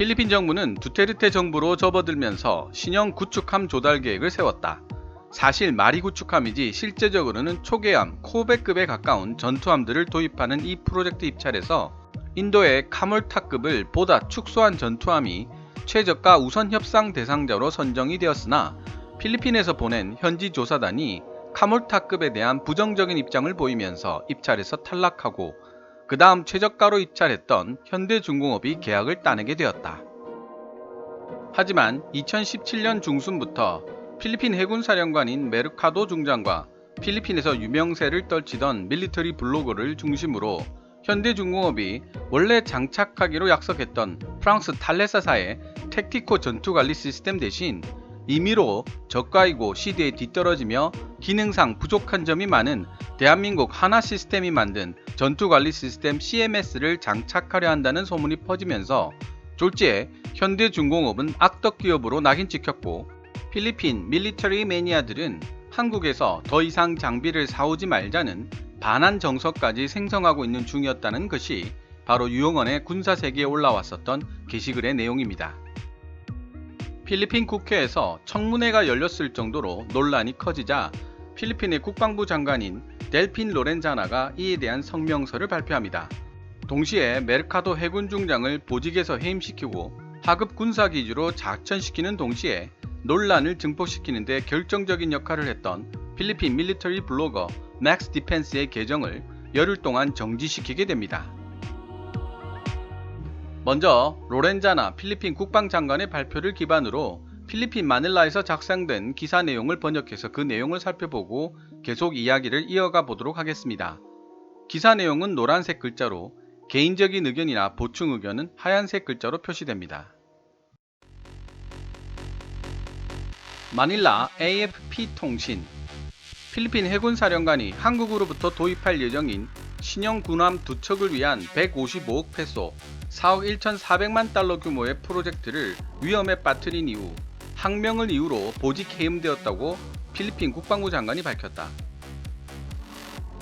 필리핀 정부는 두테르테 정부로 접어들면서 신형 구축함 조달 계획을 세웠다. 사실 말이 구축함이지 실제적으로는 초계함, 코베급에 가까운 전투함들을 도입하는 이 프로젝트 입찰에서 인도의 카몰타급을 보다 축소한 전투함이 최저가 우선 협상 대상자로 선정이 되었으나 필리핀에서 보낸 현지 조사단이 카몰타급에 대한 부정적인 입장을 보이면서 입찰에서 탈락하고 그 다음 최저가로 입찰했던 현대중공업이 계약을 따내게 되었다. 하지만 2017년 중순부터 필리핀 해군사령관인 메르카도 중장과 필리핀에서 유명세를 떨치던 밀리터리 블로거를 중심으로 현대중공업이 원래 장착하기로 약속했던 프랑스 탈레사사의 택티코 전투관리 시스템 대신 임의로 저가이고 시대에 뒤떨어지며 기능상 부족한 점이 많은 대한민국 하나 시스템이 만든 전투관리 시스템 CMS를 장착하려 한다는 소문이 퍼지면서 졸지에 현대중공업은 악덕 기업으로 낙인 찍혔고 필리핀 밀리터리 매니아들은 한국에서 더 이상 장비를 사오지 말자는 반한 정서까지 생성하고 있는 중이었다는 것이 바로 유영헌의 군사세계에 올라왔었던 게시글의 내용입니다. 필리핀 국회에서 청문회가 열렸을 정도로 논란이 커지자 필리핀의 국방부 장관인 델핀 로렌자나가 이에 대한 성명서를 발표합니다. 동시에 메르카도 해군 중장을 보직에서 해임시키고 하급 군사기지로 작천시키는 동시에 논란을 증폭시키는 데 결정적인 역할을 했던 필리핀 밀리터리 블로거 맥스 디펜스의 계정을 열흘 동안 정지시키게 됩니다. 먼저 로렌자나 필리핀 국방장관의 발표를 기반으로 필리핀 마닐라에서 작성된 기사 내용을 번역해서 그 내용을 살펴보고 계속 이야기를 이어가 보도록 하겠습니다. 기사 내용은 노란색 글자로 개인적인 의견이나 보충 의견은 하얀색 글자로 표시됩니다. 마닐라 AFP 통신 필리핀 해군사령관이 한국으로부터 도입할 예정인 신형 군함 2척을 위한 155억 페소 4억 1,400만 달러 규모의 프로젝트를 위험에 빠뜨린 이후 항명을 이유로 보직 해임되었다고 필리핀 국방부 장관이 밝혔다.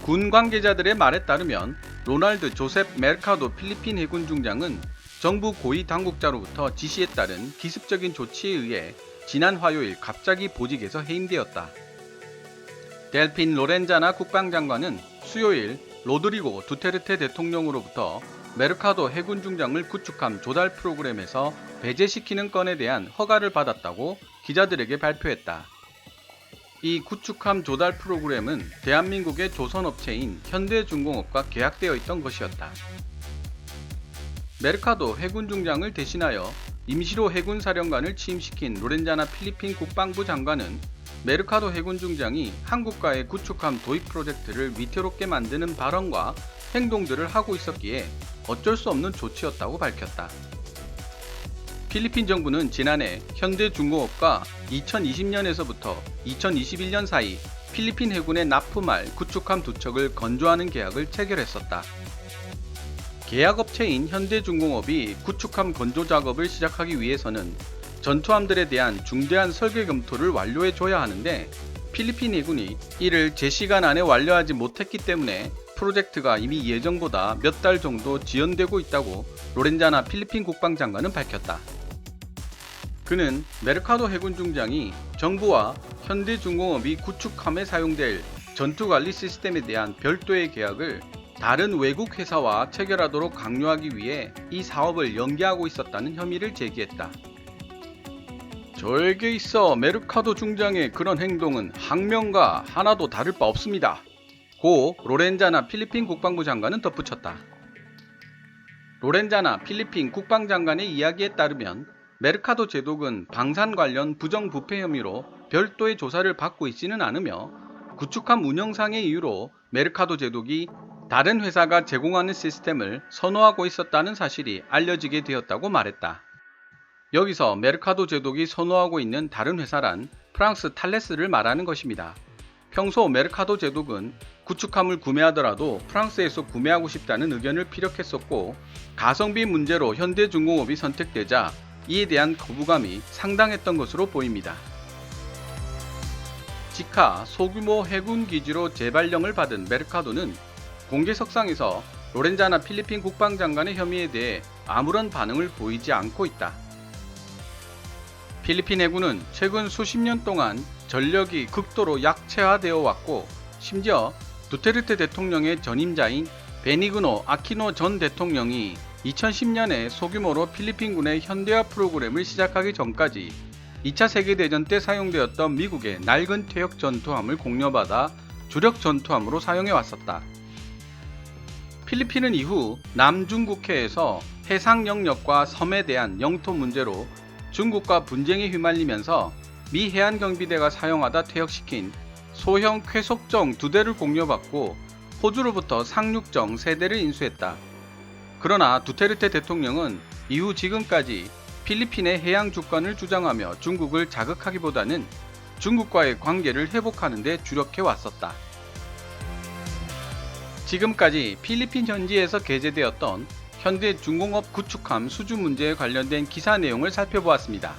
군 관계자들의 말에 따르면 로날드 조셉 메르카도 필리핀 해군 중장은 정부 고위 당국자로부터 지시에 따른 기습적인 조치에 의해 지난 화요일 갑자기 보직에서 해임되었다. 델핀 로렌자나 국방장관은 수요일 로드리고 두테르테 대통령으로부터 메르카도 해군 중장을 구축함 조달 프로그램에서 배제시키는 건에 대한 허가를 받았다고 기자들에게 발표했다. 이 구축함 조달 프로그램은 대한민국의 조선업체인 현대중공업과 계약되어 있던 것이었다. 메르카도 해군 중장을 대신하여 임시로 해군사령관을 취임시킨 로렌자나 필리핀 국방부 장관은 메르카도 해군 중장이 한국과의 구축함 도입 프로젝트를 위태롭게 만드는 발언과 행동들을 하고 있었기에 어쩔 수 없는 조치였다고 밝혔다. 필리핀 정부는 지난해 현대중공업과 2020년에서부터 2021년 사이 필리핀 해군에 납품할 구축함 2척을 건조하는 계약을 체결했었다. 계약업체인 현대중공업이 구축함 건조 작업을 시작하기 위해서는 전투함들에 대한 중대한 설계 검토를 완료해줘야 하는데 필리핀 해군이 이를 제시간 안에 완료하지 못했기 때문에 프로젝트가 이미 예정보다 몇 달 정도 지연되고 있다고 로렌자나 필리핀 국방장관은 밝혔다. 그는 메르카도 해군 중장이 정부와 현대중공업이 구축함에 사용될 전투관리 시스템에 대한 별도의 계약을 다른 외국 회사와 체결하도록 강요하기 위해 이 사업을 연기하고 있었다는 혐의를 제기했다. 저에게 있어 메르카도 중장의 그런 행동은 항명과 하나도 다를 바 없습니다. 고 로렌자나 필리핀 국방부 장관은 덧붙였다. 로렌자나 필리핀 국방장관의 이야기에 따르면 메르카도 제독은 방산 관련 부정부패 혐의로 별도의 조사를 받고 있지는 않으며 구축함 운영상의 이유로 메르카도 제독이 다른 회사가 제공하는 시스템을 선호하고 있었다는 사실이 알려지게 되었다고 말했다. 여기서 메르카도 제독이 선호하고 있는 다른 회사란 프랑스 탈레스를 말하는 것입니다. 평소 메르카도 제독은 구축함을 구매하더라도 프랑스에서 구매하고 싶다는 의견을 피력했었고 가성비 문제로 현대중공업이 선택되자 이에 대한 거부감이 상당했던 것으로 보입니다. 지카 소규모 해군 기지로 재발령을 받은 메르카도는 공개석상에서 로렌자나 필리핀 국방장관의 혐의에 대해 아무런 반응을 보이지 않고 있다. 필리핀 해군은 최근 수십 년 동안 전력이 극도로 약체화되어 왔고, 심지어 두테르테 대통령의 전임자인 베니그노 아키노 전 대통령이 2010년에 소규모로 필리핀군의 현대화 프로그램을 시작하기 전까지 2차 세계대전 때 사용되었던 미국의 낡은 퇴역 전투함을 공여받아 주력 전투함으로 사용해 왔었다. 필리핀은 이후 남중국해에서 해상 영역과 섬에 대한 영토 문제로 중국과 분쟁에 휘말리면서 미 해안경비대가 사용하다 퇴역시킨 소형 쾌속정 2대를 공여받고 호주로부터 상륙정 3대를 인수했다. 그러나 두테르테 대통령은 이후 지금까지 필리핀의 해양 주권을 주장하며 중국을 자극하기보다는 중국과의 관계를 회복하는 데 주력해 왔었다. 지금까지 필리핀 현지에서 게재되었던 현대 중공업 구축함 수주 문제에 관련된 기사 내용을 살펴보았습니다.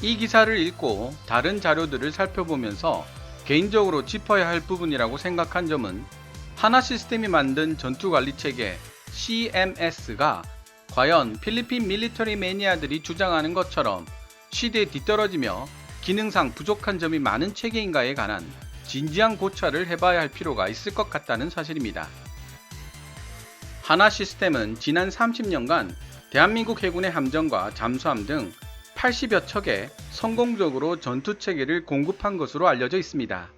이 기사를 읽고 다른 자료들을 살펴보면서 개인적으로 짚어야 할 부분이라고 생각한 점은, 하나시스템이 만든 전투관리체계 CMS가 과연 필리핀 밀리터리 매니아들이 주장하는 것처럼 시대에 뒤떨어지며 기능상 부족한 점이 많은 체계인가에 관한 진지한 고찰을 해봐야 할 필요가 있을 것 같다는 사실입니다. 하나시스템은 지난 30년간 대한민국 해군의 함정과 잠수함 등 80여 척에 성공적으로 전투체계를 공급한 것으로 알려져 있습니다.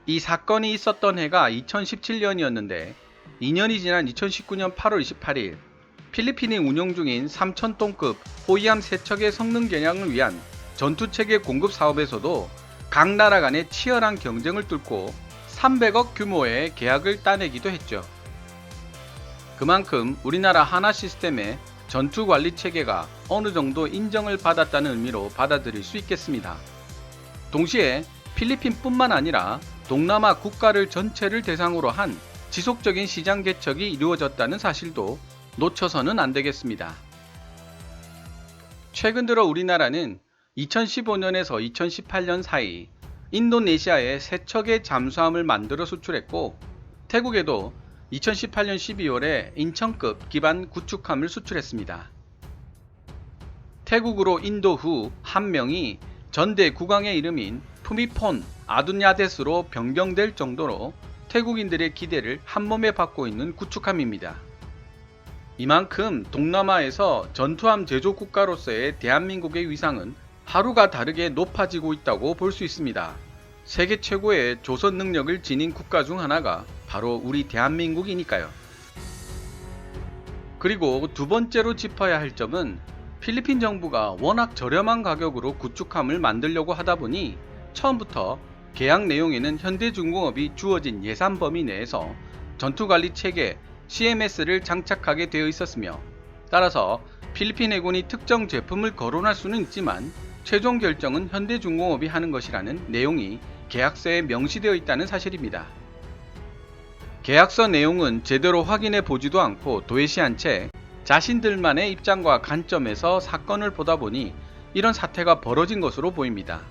이 사건이 있었던 해가 2017년이었는데 2년이 지난 2019년 8월 28일 필리핀이 운용 중인 3,000톤급 호위함 3척의 성능 개량을 위한 전투체계 공급 사업에서도 각 나라 간의 치열한 경쟁을 뚫고 300억 규모의 계약을 따내기도 했죠. 그만큼 우리나라 하나시스템의 전투관리체계가 어느 정도 인정을 받았다는 의미로 받아들일 수 있겠습니다. 동시에 필리핀뿐만 아니라 동남아 국가를 전체를 대상으로 한 지속적인 시장 개척이 이루어졌다는 사실도 놓쳐서는 안 되겠습니다. 최근 들어 우리나라는 2015년에서 2018년 사이 인도네시아에 3척의 잠수함을 만들어 수출했고, 태국에도 2018년 12월에 인천급 기반 구축함을 수출했습니다. 태국으로 인도 후 한 명이 전대 국왕의 이름인 푸미폰 아둔야데스로 변경될 정도로 태국인들의 기대를 한몸에 받고 있는 구축함입니다. 이만큼 동남아에서 전투함 제조 국가로서의 대한민국의 위상은 하루가 다르게 높아지고 있다고 볼 수 있습니다. 세계 최고의 조선 능력을 지닌 국가 중 하나가 바로 우리 대한민국이니까요. 그리고 두 번째로 짚어야 할 점은, 필리핀 정부가 워낙 저렴한 가격으로 구축함을 만들려고 하다 보니 처음부터 계약 내용에는 현대중공업이 주어진 예산 범위 내에서 전투관리 체계 CMS를 장착하게 되어 있었으며, 따라서 필리핀 해군이 특정 제품을 거론할 수는 있지만 최종 결정은 현대중공업이 하는 것이라는 내용이 계약서에 명시되어 있다는 사실입니다. 계약서 내용은 제대로 확인해 보지도 않고 도외시한 채 자신들만의 입장과 관점에서 사건을 보다 보니 이런 사태가 벌어진 것으로 보입니다.